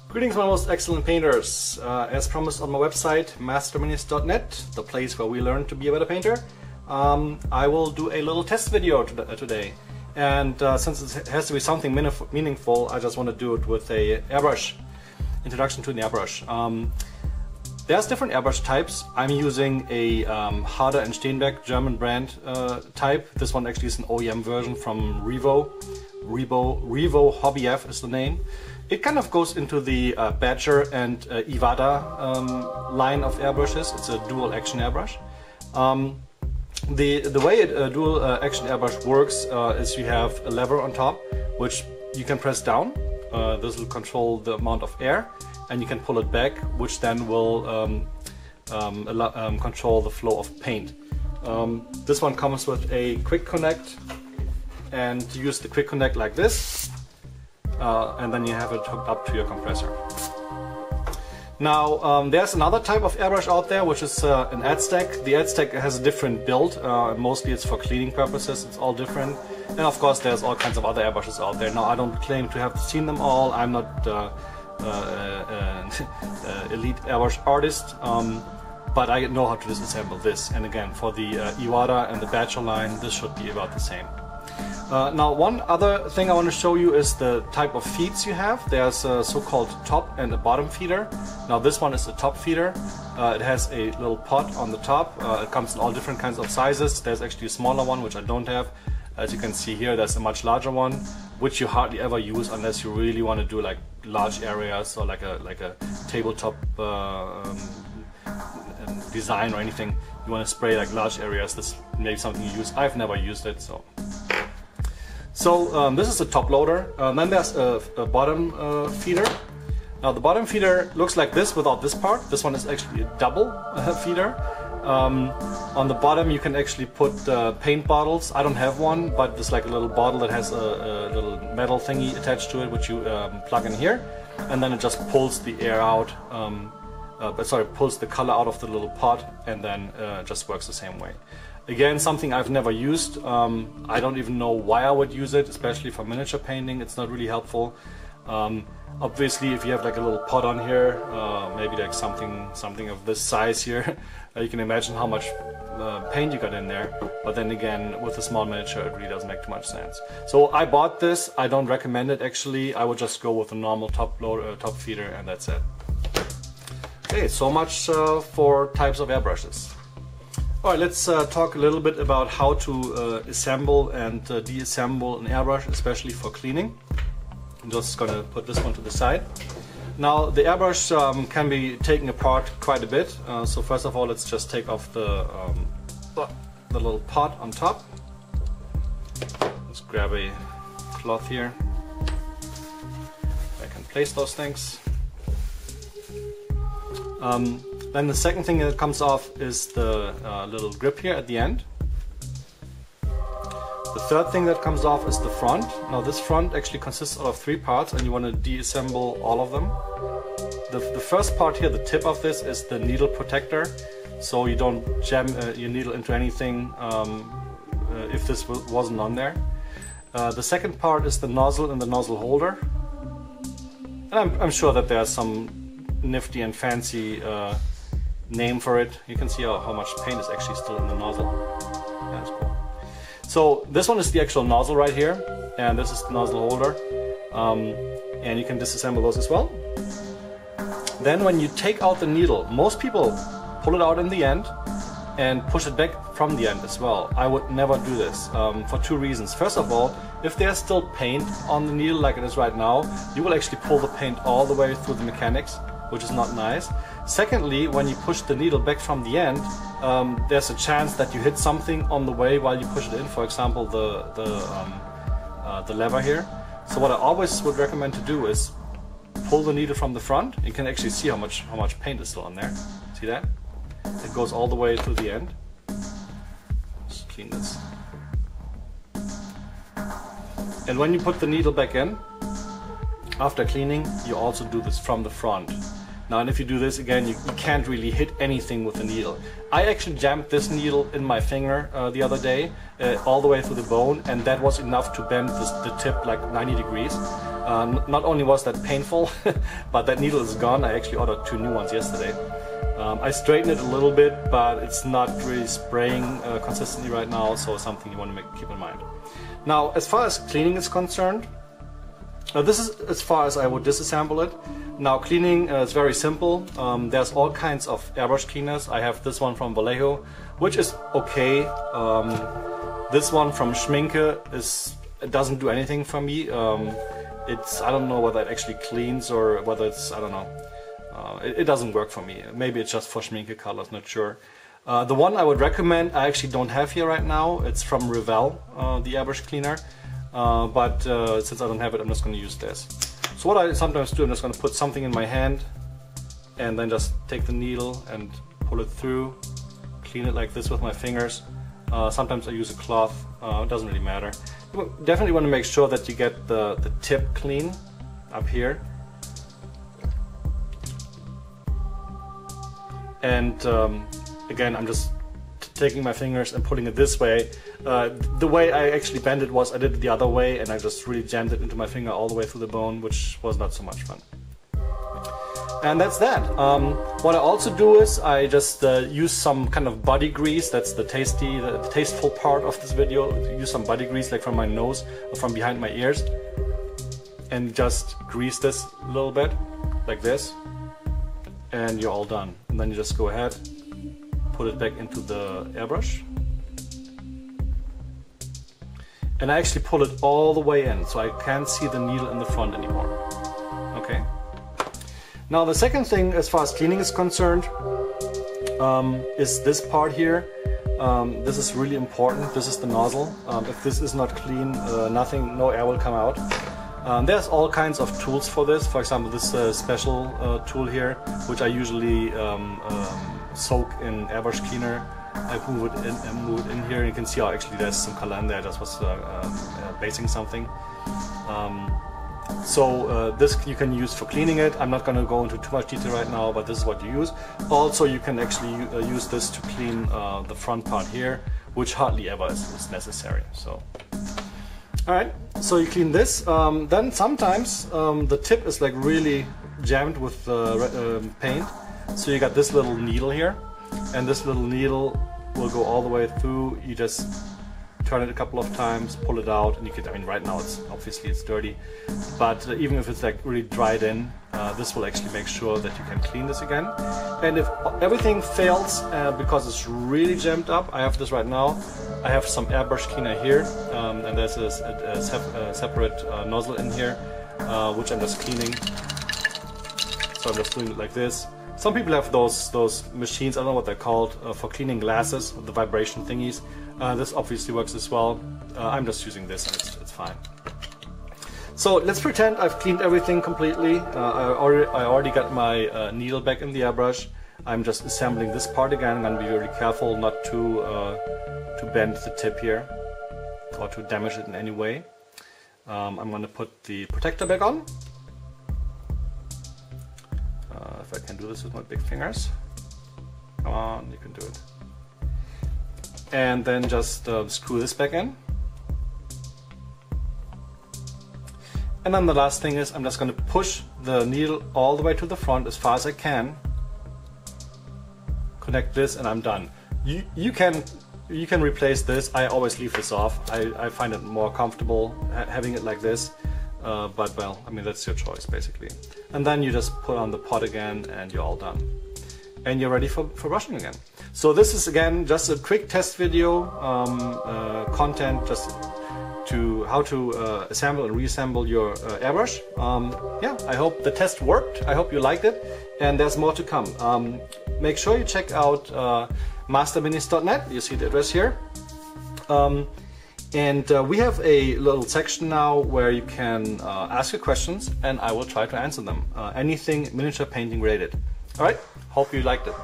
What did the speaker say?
Greetings my most excellent painters. As promised on my website masterminis.net, the place where we learn to be a better painter, I will do a little test video today. And since it has to be something meaningful, I just want to do it with a airbrush. Introduction to an airbrush. There's different airbrush types. I'm using a Harder & Steenbeck German brand type. This one actually is an OEM version from Revo. Revo Hobby F is the name. It kind of goes into the Badger and Iwata line of airbrushes. It's a dual action airbrush. The way a dual action airbrush works is you have a lever on top, which you can press down. This will control the amount of air, and you can pull it back, which then will control the flow of paint. This one comes with a quick connect, and you use the quick connect like this, and then you have it hooked up to your compressor. Now there's another type of airbrush out there, which is an ad stack. The ad stack has a different build. Mostly it's for cleaning purposes. It's all different. And of course there's all kinds of other airbrushes out there. Now I don't claim to have seen them all. I'm not elite airbrush artist, but I know how to disassemble this. And again, for the Iwata and the Badger line, this should be about the same. Now one other thing I want to show you is the type of feeds you have. There's a so-called top and a bottom feeder. Now this one is a top feeder. It has a little pot on the top. It comes in all different kinds of sizes. There's actually a smaller one, which I don't have. As you can see here, there's a much larger one, which you hardly ever use unless you really want to do like large areas or like a tabletop design or anything. You want to spray like large areas. This may be something you use. I've never used it, so. So this is the top loader. Then there's a bottom feeder. Now the bottom feeder looks like this without this part. This one is actually a double feeder. On the bottom you can actually put paint bottles. I don't have one, but there's like a little bottle that has a little metal thingy attached to it, which you plug in here, and then it just pulls the air out. Pulls the color out of the little pot, and then just works the same way. Again, something I've never used. I don't even know why I would use it, especially for miniature painting. It's not really helpful. Obviously, if you have like a little pot on here, maybe like something of this size here, you can imagine how much paint you got in there. But then again, with a small miniature, it really doesn't make too much sense. So I bought this. I don't recommend it actually. I would just go with a normal top feeder, and that's it. Okay, so much for types of airbrushes. Alright, let's talk a little bit about how to assemble and deassemble an airbrush, especially for cleaning. I'm just going to put this one to the side. Now the airbrush can be taken apart quite a bit. So first of all, let's just take off the little pot on top. Let's grab a cloth here. I can place those things. Then the second thing that comes off is the little grip here at the end. The third thing that comes off is the front. Now this front actually consists of 3 parts, and you want to deassemble all of them. The first part here, the tip of this, is the needle protector, so you don't jam your needle into anything if this wasn't on there. The second part is the nozzle and the nozzle holder. And I'm sure that there's some nifty and fancy name for it. You can see how much paint is actually still in the nozzle. Yeah, that's cool. So this one is the actual nozzle right here, and this is the nozzle holder, and you can disassemble those as well. Then when you take out the needle, most people pull it out in the end and push it back from the end as well. I would never do this for 2 reasons. First of all, if there's still paint on the needle like it is right now, you will actually pull the paint all the way through the mechanics, which is not nice. Secondly, when you push the needle back from the end, there's a chance that you hit something on the way while you push it in, for example the lever here. So what I always would recommend to do is pull the needle from the front. You can actually see how much paint is still on there. See that? It goes all the way to the end. Just clean this. And when you put the needle back in, after cleaning, you also do this from the front. Now, and if you do this again, you can't really hit anything with the needle. I actually jammed this needle in my finger the other day, all the way through the bone, and that was enough to bend the tip like 90 degrees. Not only was that painful, but that needle is gone. I actually ordered 2 new ones yesterday. I straightened it a little bit, but it's not really spraying consistently right now, so something you want to keep in mind. Now, as far as cleaning is concerned, this is as far as I would disassemble it. Now, cleaning is very simple. There's all kinds of airbrush cleaners. I have this one from Vallejo, which is okay. This one from Schminke it doesn't do anything for me. I don't know whether it actually cleans or whether it's, I don't know. It doesn't work for me. Maybe it's just for Schminke colors, not sure. The one I would recommend, I actually don't have here right now. It's from Revell, the airbrush cleaner. But since I don't have it, I'm just going to use this. So what I sometimes do, I'm just going to put something in my hand and then just take the needle and pull it through, clean it like this with my fingers. Sometimes I use a cloth, it doesn't really matter. You definitely want to make sure that you get the tip clean up here. And again, I'm just taking my fingers and putting it this way. The way I actually bent it was I did it the other way, and I just really jammed it into my finger all the way through the bone, which was not so much fun. And that's that. What I also do is I just use some kind of body grease. That's the tasteful part of this video. Use some body grease like from my nose or from behind my ears, and just grease this a little bit like this, and you're all done. And then you just go ahead, put it back into the airbrush, and I actually pull it all the way in so I can't see the needle in the front anymore. Okay. Now the second thing as far as cleaning is concerned is this part here. This is really important. This is the nozzle. If this is not clean, no air will come out. There's all kinds of tools for this. For example, this special tool here, which I usually soak in airbrush cleaner. I move it in here. You can see how actually there's some color in there. I just was basing something. This you can use for cleaning it. I'm not going to go into too much detail right now, but this is what you use. Also, you can actually use this to clean the front part here, which hardly ever is necessary. So, alright, so you clean this. Then sometimes the tip is like really jammed with paint. So you got this little needle here, and this little needle will go all the way through. You just turn it a couple of times, pull it out, and you can, I mean, right now it's obviously dirty, but even if it's like really dried in, this will actually make sure that you can clean this again. And if everything fails because it's really jammed up, I have this right now. I have some airbrush cleaner here, and there's a separate nozzle in here, which I'm just cleaning. So I'm just doing it like this. Some people have those machines, I don't know what they're called, for cleaning glasses, the vibration thingies. This obviously works as well. I'm just using this, and it's fine. So let's pretend I've cleaned everything completely. I already got my needle back in the airbrush. I'm just assembling this part again. I'm going to be very careful not to bend the tip here or to damage it in any way. I'm going to put the protector back on. If I can do this with my big fingers. Come on, you can do it. And then just screw this back in. And then the last thing is I'm just going to push the needle all the way to the front as far as I can. Connect this, and I'm done. You can replace this. I always leave this off. I find it more comfortable having it like this. But well, I mean, that's your choice basically. And then you just put on the pot again, and you're all done. And you're ready for brushing again. So this is again just a quick test video content, just to how to assemble and reassemble your airbrush. Yeah, I hope the test worked. I hope you liked it, and there's more to come. Make sure you check out masterminis.net. You see the address here. And we have a little section now where you can ask your questions, and I will try to answer them. Anything miniature painting related. Alright, hope you liked it.